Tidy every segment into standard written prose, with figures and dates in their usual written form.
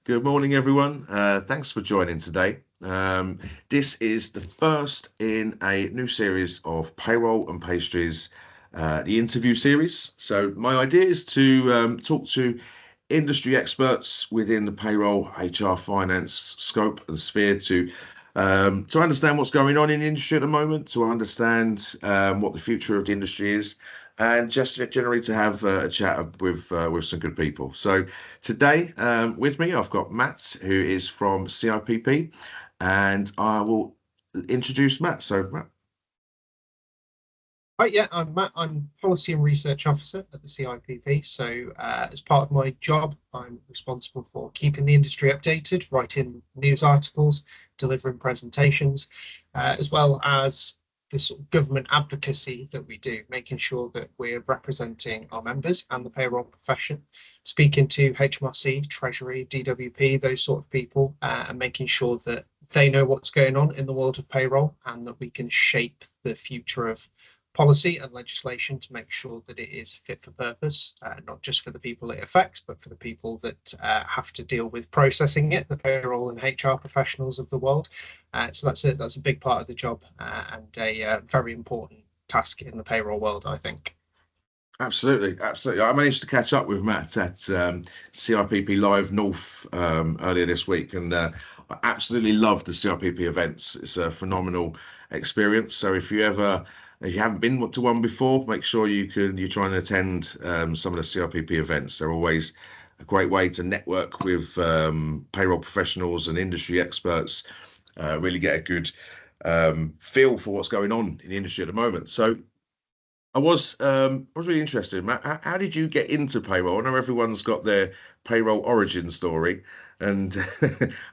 Good morning, everyone. Thanks for joining today. This is the first in a new series of Payroll and Pastries, the interview series. So my idea is to talk to industry experts within the payroll, HR, finance scope and sphere to understand what's going on in the industry at the moment, to understand what the future of the industry is, and just generally to have a chat with some good people. So today with me, I've got Matt, who is from CIPP, and I will introduce Matt. So Matt. Right, yeah, I'm Matt. I'm Policy and Research Officer at the CIPP. So, as part of my job, I'm responsible for keeping the industry updated, writing news articles, delivering presentations, as well as the sort of government advocacy that we do, making sure that we're representing our members and the payroll profession, speaking to HMRC, Treasury, DWP, those sort of people, and making sure that they know what's going on in the world of payroll and that we can shape the future of policy and legislation to make sure that it is fit for purpose, not just for the people it affects, but for the people that have to deal with processing it, the payroll and HR professionals of the world. So that's a big part of the job and a very important task in the payroll world, I think. Absolutely, absolutely. I managed to catch up with Matt at CIPP Live North earlier this week, and I absolutely love the CIPP events. It's a phenomenal experience. So if you haven't been to one before, make sure you try and attend some of the CIPP events. They're always a great way to network with payroll professionals and industry experts. Really get a good feel for what's going on in the industry at the moment. So I was really interested, Matt. How did you get into payroll? I know everyone's got their payroll origin story, and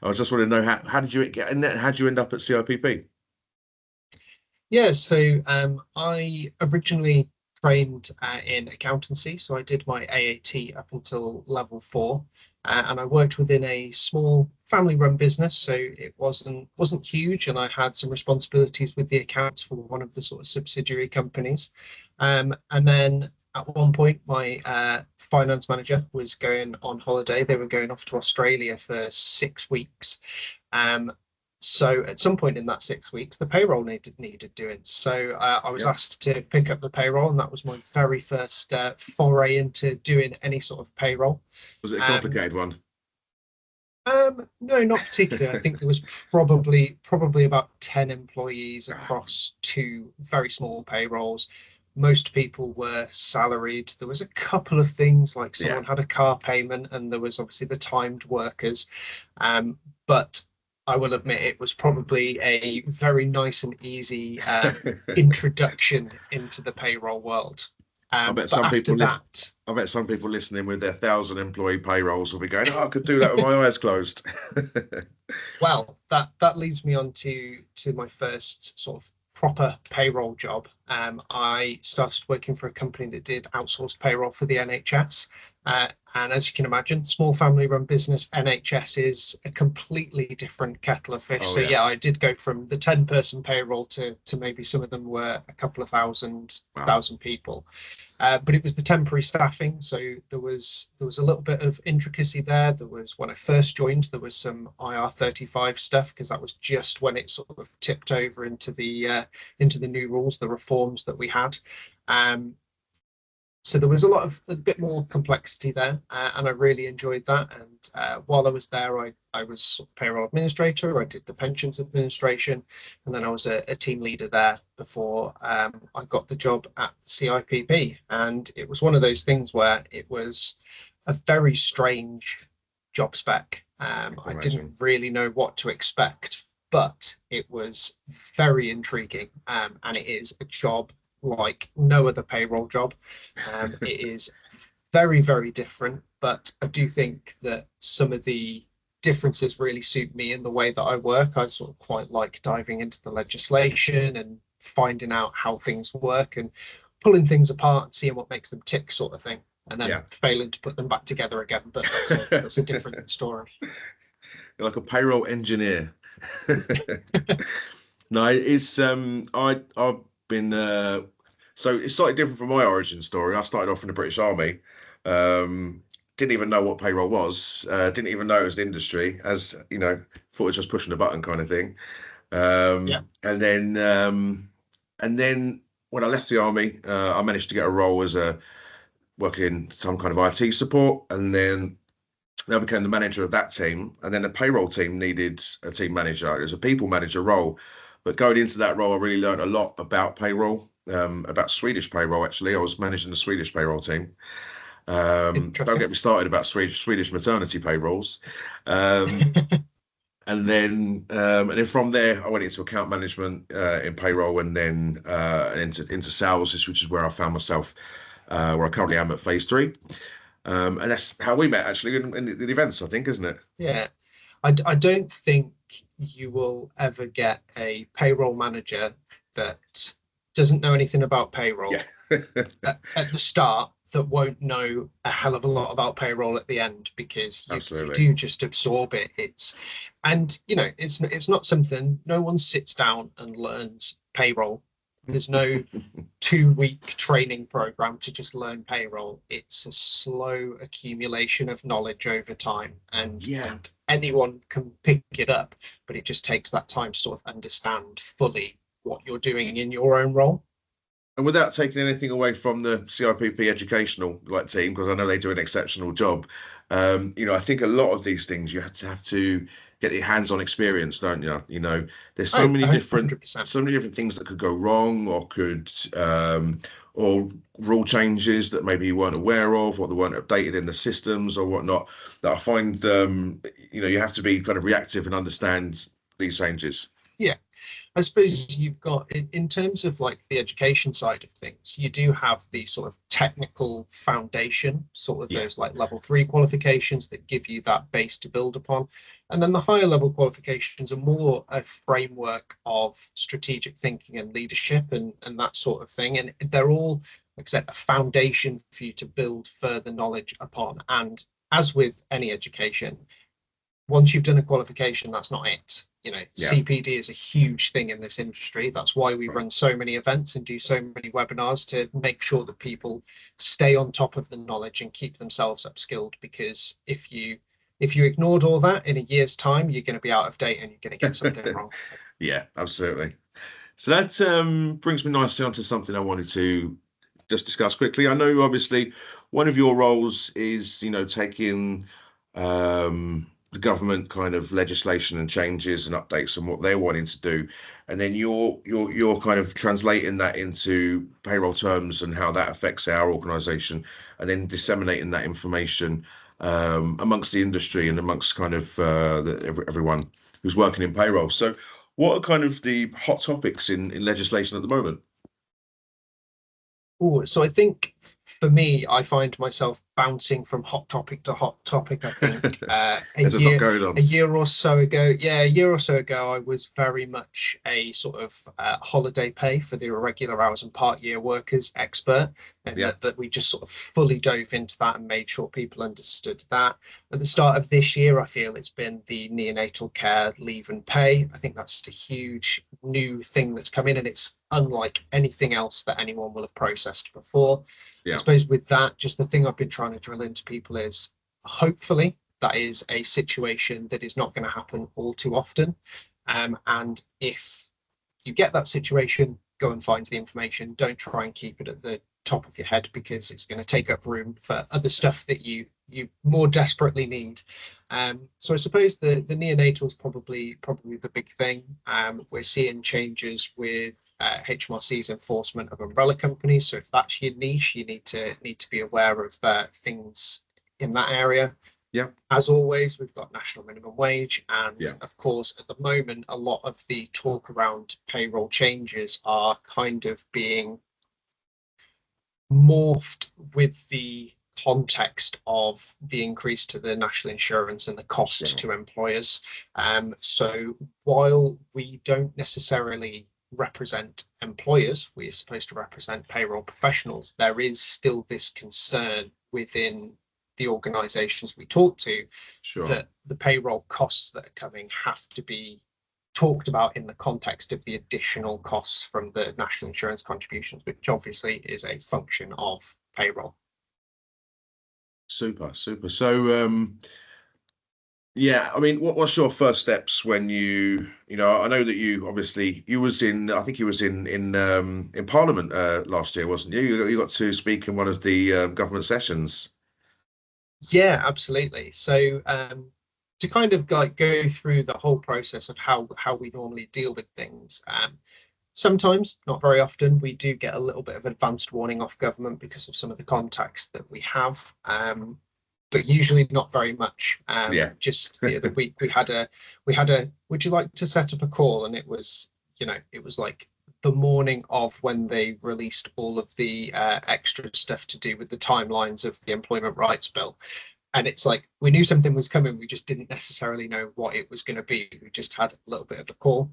I was just want to know how did you get in there? How did you end up at CIPP? Yeah, so I originally trained in accountancy, so I did my AAT up until level 4, and I worked within a small family-run business, so it wasn't huge, and I had some responsibilities with the accounts for one of the sort of subsidiary companies, and then at one point my finance manager was going on holiday. They were going off to Australia for 6 weeks. Um, so at some point in that 6 weeks, the payroll needed doing. So I was Yeah. asked to pick up the payroll, and that was my very first foray into doing any sort of payroll. Was it a Um, complicated one? no, not particularly. I think there was probably about 10 employees across two very small payrolls. Most people were salaried. There was a couple of things like Yeah. someone had a car payment, and there was obviously the timed workers. But I will admit it was probably a very nice and easy introduction into the payroll world. I bet But some after people listen. that, I bet some people listening with their 1,000 employee payrolls will be going, "Oh, I could do that with my eyes closed." well, that leads me on to my first sort of proper payroll job. I started working for a company that did outsourced payroll for the NHS. And as you can imagine, small family run business, NHS is a completely different kettle of fish. Oh So yeah. yeah, I did go from the 10-person payroll to maybe some of them were a couple of Wow. thousand people. But it was the temporary staffing, so there was a little bit of intricacy there. There was when I first joined, there was some IR35 stuff because that was just when it sort of tipped over into the new rules, the reforms that we had. Um, so there was a bit more complexity there, and I really enjoyed that. And while I was there, I was sort of payroll administrator. I did the pensions administration, and then I was a team leader there before I got the job at CIPP. And it was one of those things where it was a very strange job spec. I can I didn't imagine. really know what to expect, but it was very intriguing, and it is a job like no other payroll job. It is very, very different, but I do think that some of the differences really suit me in the way that I work. I sort of quite like diving into the legislation and finding out how things work and pulling things apart and seeing what makes them tick, sort of thing, and then Yeah. failing to put them back together again. But that's a different story. You're like a payroll engineer. No, it's I've been so it's slightly different from my origin story. I started off in the British Army, um, didn't even know what payroll was, didn't even know it was the industry, as you know, thought it was just pushing a button kind of thing. Yeah. And then when I left the army, I managed to get a role as a working in some kind of IT support, and then I became the manager of that team. And then the payroll team needed a team manager. It was a people manager role, but going into that role, I really learned a lot about payroll, about Swedish payroll. Actually, I was managing the Swedish payroll team. Don't Interesting. get me started about Swedish maternity payrolls. Um, and then from there, I went into account management in payroll, and then into sales, which is where I found myself, where I currently am at phase three. And that's how we met actually in the events, I think, isn't it? Yeah. I don't think you will ever get a payroll manager that doesn't know anything about payroll Yeah, at the start that won't know a hell of a lot about payroll at the end, because you absolutely. do just absorb it. And it's not something, no one sits down and learns payroll. There's no 2-week training program to just learn payroll. It's a slow accumulation of knowledge over time, and Yeah. anyone can pick it up, but it just takes that time to sort of understand fully what you're doing in your own role. And without taking anything away from the CIPP educational team, because I know they do an exceptional job, I think a lot of these things you have to get your hands-on experience, don't you? There's so Oh, many different 100%. so many different things that could go wrong, or rule changes that maybe you weren't aware of, or they weren't updated in the systems or whatnot. That I find, you have to be kind of reactive and understand these changes. Yeah. I suppose you've got, in terms of like the education side of things, you do have the sort of technical foundation, sort of Yeah, those like level 3 qualifications that give you that base to build upon. And then the higher level qualifications are more a framework of strategic thinking and leadership and that sort of thing. And they're all, like I said, a foundation for you to build further knowledge upon. And as with any education, once you've done a qualification, that's not it. yeah, CPD is a huge thing in this industry. That's why we right. run so many events and do so many webinars, to make sure that people stay on top of the knowledge and keep themselves upskilled. Because if you ignored all that, in a year's time, you're going to be out of date and you're going to get something wrong. Yeah, absolutely. So that brings me nicely onto something I wanted to just discuss quickly. I know obviously one of your roles is, taking the government kind of legislation and changes and updates and what they're wanting to do, and then you're kind of translating that into payroll terms and how that affects our organisation, and then disseminating that information amongst the industry and amongst kind of everyone who's working in payroll. So what are kind of the hot topics in legislation at the moment? Oh, so I think for me, I find myself bouncing from hot topic to hot topic. I think a There's a lot year going a on. year or so ago, yeah, a year or so ago, I was very much a sort of holiday pay for the irregular hours and part year workers expert, and Yeah, that we just sort of fully dove into that and made sure people understood that. At the start of this year, I feel it's been the neonatal care leave and pay. I think that's a huge new thing that's come in, and it's unlike anything else that anyone will have processed before. I yeah, suppose with that, just the thing I've been trying to drill into people is, hopefully that is a situation that is not going to happen all too often. And if you get that situation, go and find the information. Don't try and keep it at the top of your head, because it's going to take up room for other stuff that you more desperately need. So I suppose the neonatal is probably the big thing. We're seeing changes with HMRC's enforcement of umbrella companies. So if that's your niche, you need to be aware of things in that area. yeah, As always, we've got national minimum wage, and yeah. of course, at the moment, a lot of the talk around payroll changes are kind of being morphed with the context of the increase to the national insurance and the cost Sure. to employers. So while we don't necessarily represent employers, we are supposed to represent payroll professionals, there is still this concern within the organizations we talk to Sure. that the payroll costs that are coming have to be talked about in the context of the additional costs from the national insurance contributions, which obviously is a function of payroll. Super, super. So, yeah, I mean, what's your first steps when I know that you obviously you was in, I think you was in Parliament last year, wasn't you? You got to speak in one of the government sessions. Yeah, absolutely. So to kind of like go through the whole process of how we normally deal with things. Sometimes, not very often, we do get a little bit of advanced warning off government because of some of the contacts that we have. But usually not very much. Yeah. Just the other week we had a would you like to set up a call? And it was, it was like the morning of when they released all of the extra stuff to do with the timelines of the employment rights bill. And it's like we knew something was coming, we just didn't necessarily know what it was going to be. We just had a little bit of a call.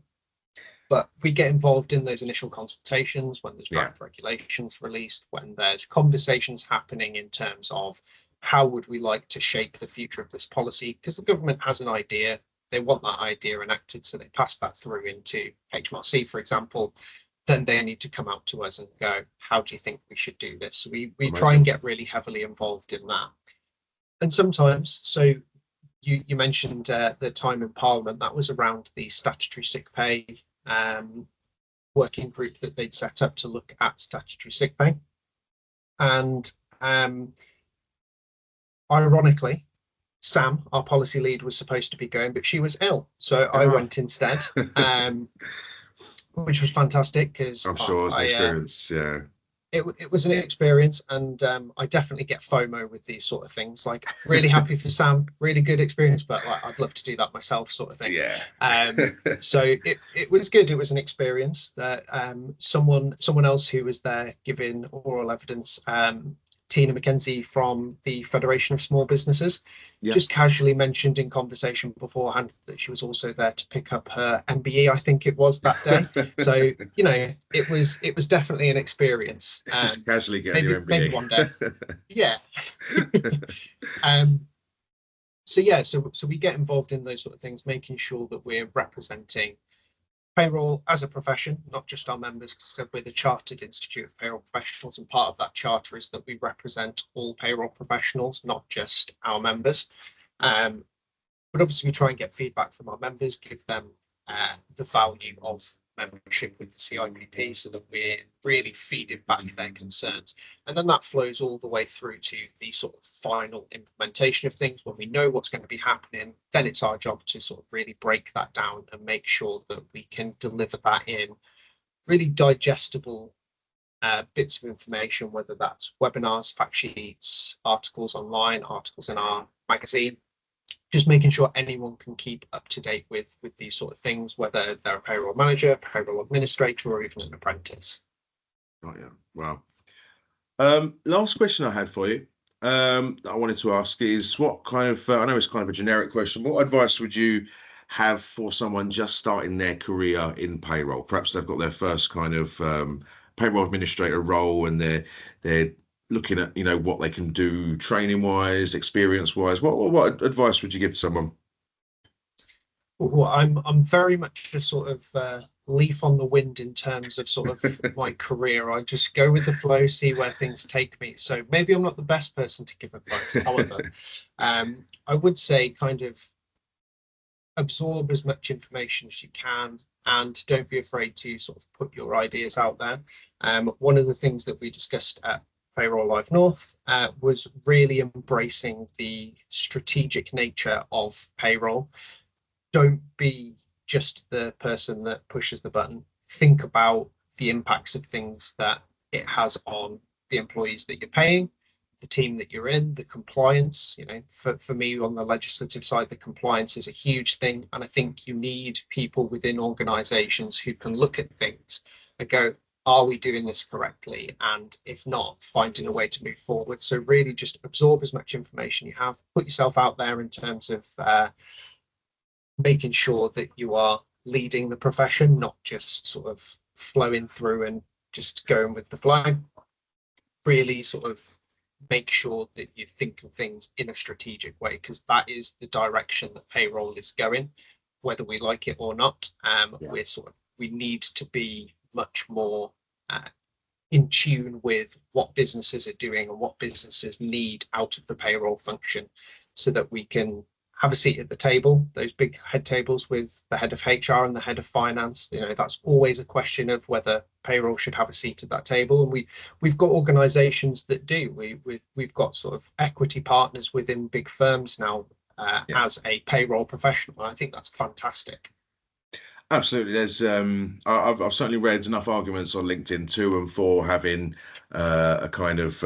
But we get involved in those initial consultations when there's Yeah. draft regulations released, when there's conversations happening in terms of how would we like to shape the future of this policy, because the government has an idea, they want that idea enacted, so they pass that through into HMRC, for example. Then they need to come out to us and go, how do you think we should do this? So we try and Amazing. get really heavily involved in that. And sometimes, so you mentioned the time in Parliament, that was around the statutory sick pay working group that they'd set up to look at statutory sick pay. And ironically, Sam, our policy lead, was supposed to be going, but she was ill. So I Ah, went instead, which was fantastic because I'm sure it's an experience. Yeah. it was an experience, and I definitely get FOMO with these sort of things. Like, really happy for Sam, really good experience, but like, I'd love to do that myself, sort of thing. Yeah. So it was good. It was an experience that someone else who was there giving oral evidence, Tina McKenzie from the Federation of Small Businesses, Yeah. just casually mentioned in conversation beforehand that she was also there to pick up her MBE, I think it was that day. So it was definitely an experience. It's just casually getting Maybe your maybe one day. MBA. Yeah. um, so we get involved in those sort of things, making sure that we're representing payroll as a profession, not just our members, because we're the Chartered Institute of Payroll Professionals, and part of that charter is that we represent all payroll professionals, not just our members. But obviously, we try and get feedback from our members, give them the value of membership with the CIPP, so that we're really feeding back their concerns. And then that flows all the way through to the sort of final implementation of things. When we know what's going to be happening, then it's our job to sort of really break that down and make sure that we can deliver that in really digestible bits of information, whether that's webinars, fact sheets, articles online, articles in our magazine, just making sure anyone can keep up to date with these sort of things, whether they're a payroll manager, payroll administrator, or even an apprentice. Oh yeah, wow. Last question I had for you, that I wanted to ask is what kind of, I know it's kind of a generic question, what advice would you have for someone just starting their career in payroll? Perhaps they've got their first kind of payroll administrator role and they're looking at, what they can do training wise, experience wise. What advice would you give to someone? Well, I'm very much a sort of leaf on the wind in terms of sort of my career. I just go with the flow, see where things take me. So maybe I'm not the best person to give advice. However, I would say kind of absorb as much information as you can, and don't be afraid to sort of put your ideas out there. One of the things that we discussed at Payroll Live North was really embracing the strategic nature of payroll. Don't be just the person that pushes the button. Think about the impacts of things that it has on the employees that you're paying, the team that you're in, the compliance. For me on the legislative side, the compliance is a huge thing. And I think you need people within organizations who can look at things and go, are we doing this correctly? And if not, finding a way to move forward. So really just absorb as much information you have, put yourself out there in terms of making sure that you are leading the profession, not just sort of flowing through and just going with the flow. Really sort of make sure that you think of things in a strategic way, because that is the direction that payroll is going, whether we like it or not. Yeah. We need to be much more in tune with what businesses are doing and what businesses need out of the payroll function, so that we can have a seat at the table, those big head tables with the head of HR and the head of finance. That's always a question of whether payroll should have a seat at that table. And we've got organizations that do. We've got sort of equity partners within big firms now Yeah. as a payroll professional. I think that's fantastic. Absolutely. I've certainly read enough arguments on LinkedIn to and for having a kind of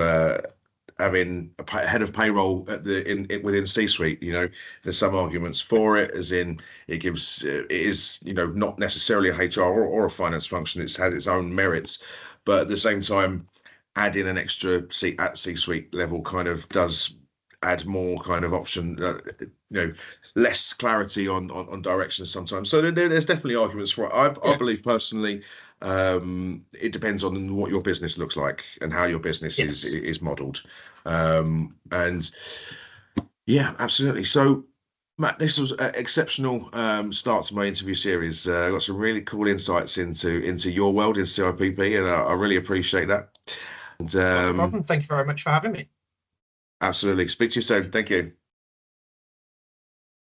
having a head of payroll at within C-suite. There's some arguments for it, as in it is not necessarily a HR or a finance function. It's had its own merits, but at the same time, adding an extra seat at C-suite level kind of does add more kind of option, less clarity on directions sometimes. So there's definitely arguments for it. I believe personally, it depends on what your business looks like and how your business is modeled. And yeah, absolutely. So Matt, this was an exceptional start to my interview series. I got some really cool insights into your world in CIPP, and I really appreciate that. And Not a problem. Thank you very much for having me. absolutely. Speak to you soon. Thank you.